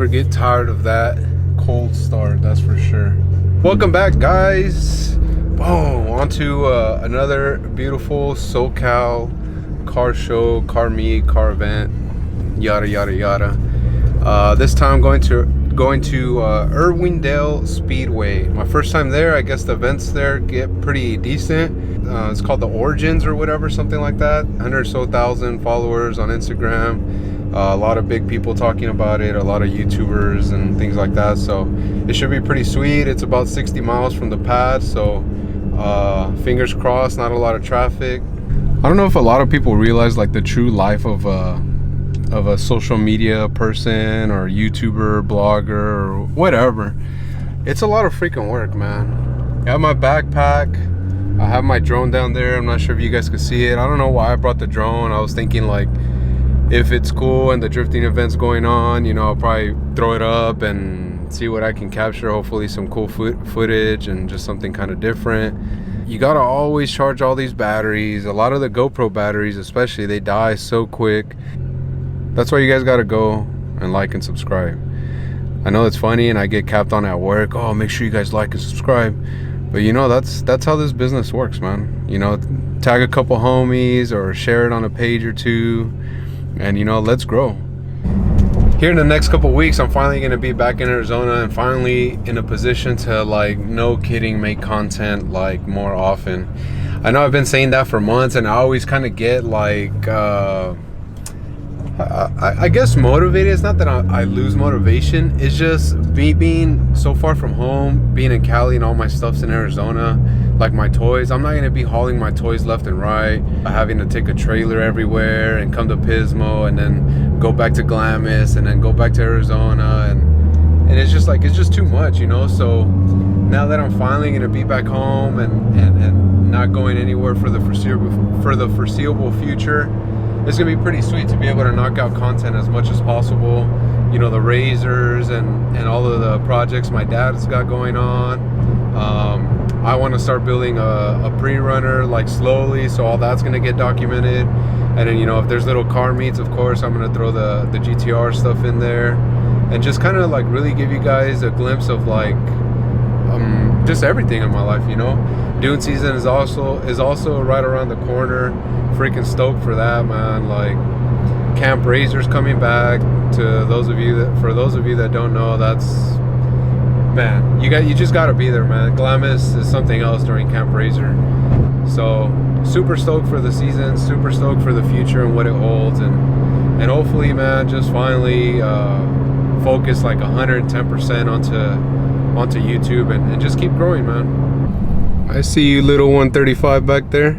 never get tired of that cold start, that's for sure. Welcome back, guys. Boom, on to another beautiful SoCal car show, car meet, car event, yada yada yada. This time going to Irwindale Speedway. My first time there. I guess the events there get pretty decent. It's called the Origins or whatever, something like that. 100 or so thousand followers on Instagram. A lot of big people talking about it, a lot of YouTubers and things like that. So it should be pretty sweet. It's about 60 miles from the pad, so fingers crossed, not a lot of traffic. I don't know if a lot of people realize like the true life of a social media person or YouTuber, blogger, or whatever. It's a lot of freaking work, man. I have my backpack, I have my drone down there. I'm not sure if you guys could see it. I don't know why I brought the drone. I was thinking like, if it's cool and the drifting event's going on, you know, I'll probably throw it up and see what I can capture. Hopefully some cool footage and just something kind of different. You gotta always charge all these batteries. A lot of the GoPro batteries especially, they die so quick. That's why you guys gotta go and like and subscribe. I know it's funny and I get capped on at work. Oh, make sure you guys like and subscribe. But you know, that's how this business works, man. You know, tag a couple homies or share it on a page or two. And you know, let's grow. Here in the next couple weeks, I'm finally gonna be back in Arizona and finally in a position to, like, no kidding, make content like more often. I know I've been saying that for months and I always kind of get like I guess motivated. It's not that I lose motivation, it's just me being so far from home, being in Cali and all my stuff's in Arizona, like my toys. I'm not gonna be hauling my toys left and right, having to take a trailer everywhere and come to Pismo and then go back to Glamis and then go back to Arizona, and it's just like, it's just too much, you know. So now that I'm finally gonna be back home and not going anywhere for the foreseeable future, it's gonna be pretty sweet to be able to knock out content as much as possible. You know, the razors and all of the projects my dad's got going on. I want to start building a pre-runner, like, slowly, so all that's gonna get documented. And then, you know, if there's little car meets, of course I'm gonna throw the GTR stuff in there and just kind of like really give you guys a glimpse of like just everything in my life, you know. Dune season is also right around the corner. Freaking stoked for that, man. Like, Camp Razor's coming back. For those of you that don't know, that's, man, you just gotta be there, man. Glamis is something else during Camp Razor. So super stoked for the season, super stoked for the future and what it holds, and hopefully, man, just finally focus like 110% onto YouTube and just keep growing, man. I see you, little 135 back there.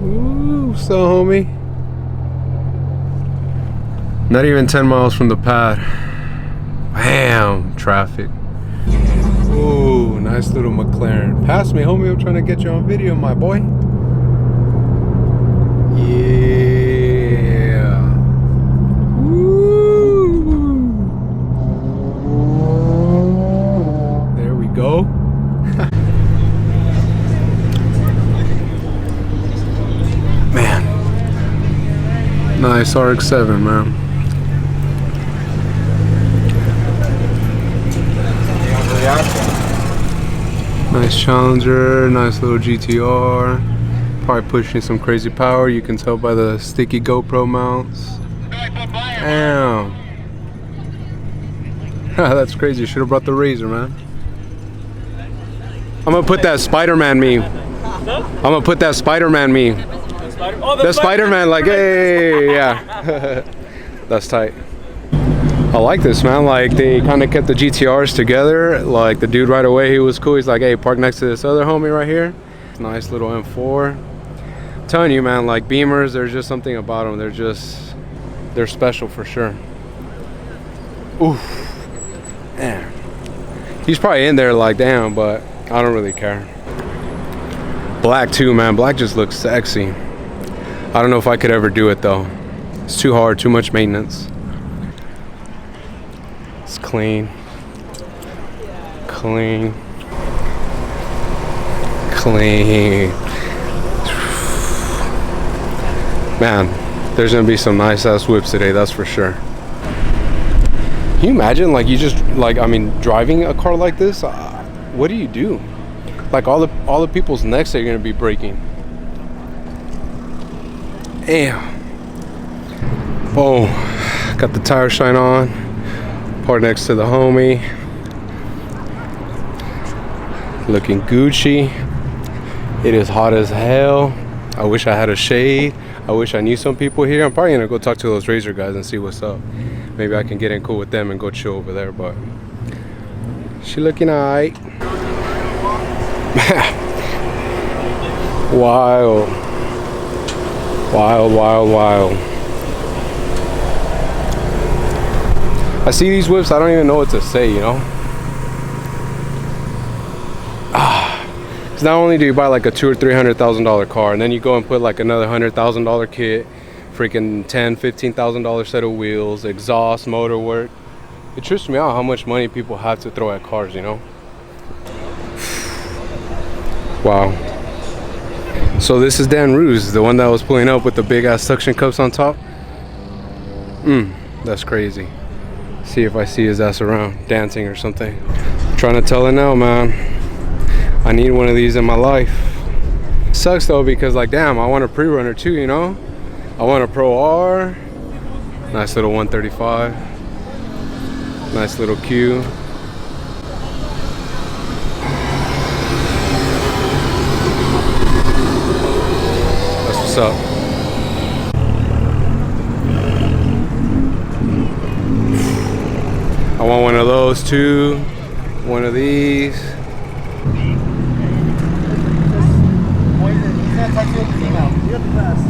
Ooh, so homie. Not even 10 miles from the pad. Bam, traffic. Ooh, nice little McLaren. Pass me, homie, I'm trying to get you on video, my boy. Yeah. Woo. There we go. Man. Nice RX-7, man. Nice Challenger, nice little GTR. Probably pushing some crazy power. You can tell by the sticky GoPro mounts. Damn. That's crazy. Should have brought the Razor, man. I'm gonna put that Spider-Man meme. I'm gonna put that Spider-Man meme. The Spider-Man, like, hey, yeah. That's tight. I like this, man. Like, they kind of kept the GTRs together. Like, the dude right away, he was cool. He's like, hey, park next to this other homie right here. Nice little M4. I'm telling you, man, like, Beamers, there's just something about them. They're special for sure. Oof. Man. He's probably in there like, damn, but I don't really care. Black too, man. Black just looks sexy. I don't know if I could ever do it though. It's too hard, too much maintenance. It's clean. Clean. Clean. Man, there's gonna be some nice ass whips today, that's for sure. Can you imagine, like, you just, like, I mean, driving a car like this? What do you do? Like, all the people's necks are gonna be breaking. Damn. Oh, got the tire shine on. Parked next to the homie. Looking Gucci. It is hot as hell. I wish I had a shade. I wish I knew some people here. I'm probably gonna go talk to those Razor guys and see what's up. Maybe I can get in cool with them and go chill over there, but she looking alright. Wild. Wild, wild, wild. I see these whips, I don't even know what to say, you know? Because not only do you buy like a $200,000 or $300,000 car, and then you go and put like another $100,000 kit, freaking $10,000, $15,000 set of wheels, exhaust, motor work. It trips me out how much money people have to throw at cars, you know? Wow. So this is Danrue's, the one that was pulling up with the big ass suction cups on top. That's crazy. See if I see his ass around dancing or something. I'm trying to tell her now, man. I need one of these in my life. Sucks though, because like, damn, I want a pre-runner too, you know? I want a Pro R. Nice little 135. Nice little Q. That's what's up. I want one of those too. One of these. You're the best.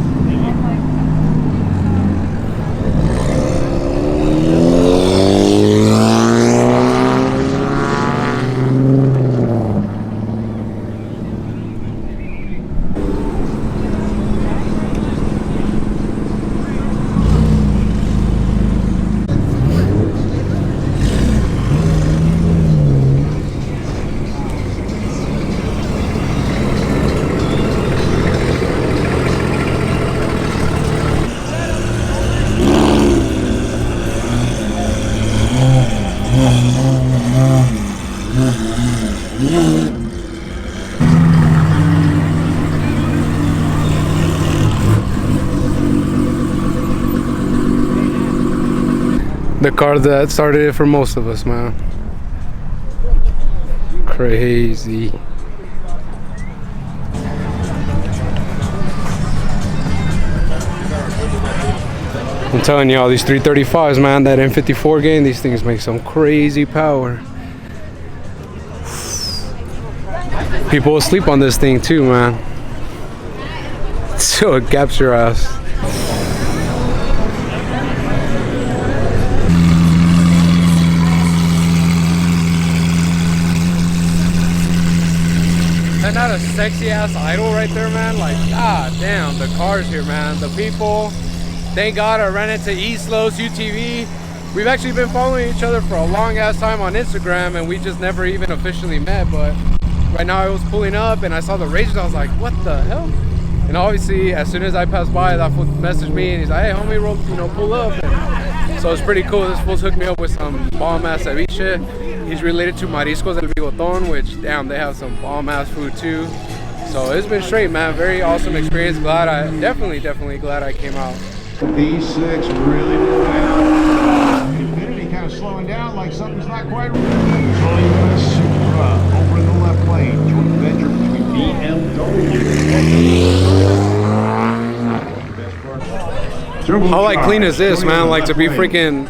The car that started it for most of us, man. Crazy. I'm telling y'all, these 335s, man, that M54 game, these things make some crazy power. People will sleep on this thing too, man. So it gaps your ass. Isn't that a sexy ass idol right there, man? Like, god damn, the cars here, man. The people. Thank God I ran into Eastlos UTV. We've actually been following each other for a long ass time on Instagram, and we just never even officially met. But right now I was pulling up and I saw the Razors. I was like, what the hell? And obviously, as soon as I passed by, that fool messaged me and he's like, hey homie, roll, you know, pull up. And so it's pretty cool. This fool's hooked me up with some bomb ass ceviche. He's related to Mariscos del Bigotón, which damn, they have some bomb ass food too. So it's been straight, man. Very awesome experience. Glad definitely glad I came out. P6 really moving out. Infinity kind of slowing down like something's not quite right. Toyota Supra over in the left lane. Joint venture between BMW. How like clean is this, man? Like to be freaking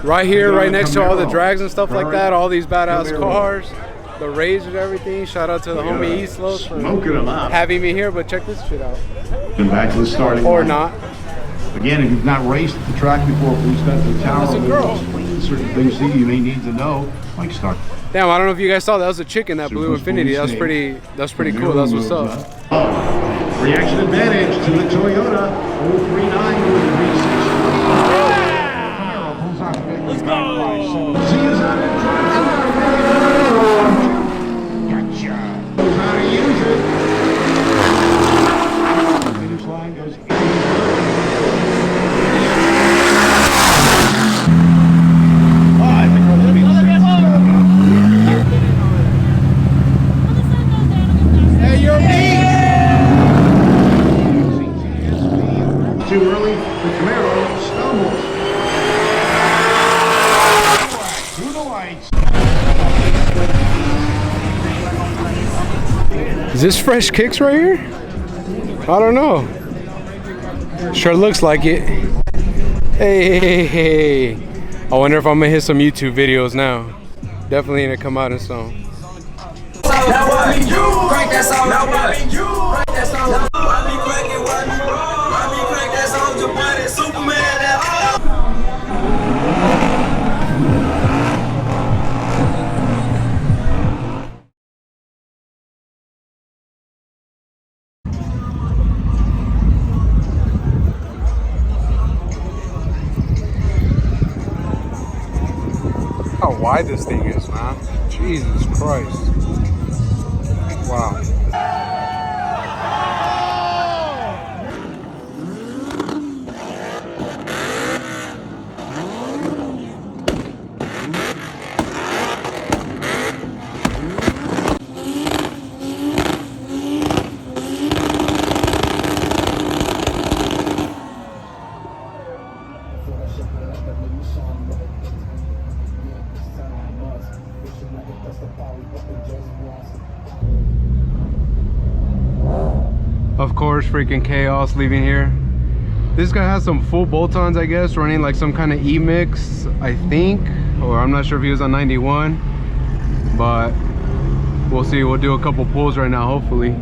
right here, right next to all the drags and stuff like that. All these badass cars, the Razors, everything. Shout out to the homie Eastlos for having me here. But check this shit out. Back to the starting or line. not. Again, if you've not raced at the track before, please step to the tower. That's a girl. Certain things you may need to know, like start. Damn, I don't know if you guys saw that was a chick in that blue Infinity. That's pretty cool. That's what's up. Reaction advantage to the Toyota 039 with the V6. Let's go. Gotcha. Knows how to use it. Finish line goes. Is this fresh kicks right here? I don't know. Sure looks like it. Hey. I wonder if I'm gonna hit some YouTube videos now. Definitely gonna come out in some. Now what? Crank that song. Now what? Crank that song. I be cranking, why me wrong? I be crank that song to buddy Superman. How wide this thing is, man. Jesus Christ. Wow. Of course, freaking chaos leaving here. This guy has some full bolt-ons, I guess, running like some kind of E-mix, I think, or I'm not sure if he was on 91, but we'll see. We'll do a couple pulls right now, hopefully.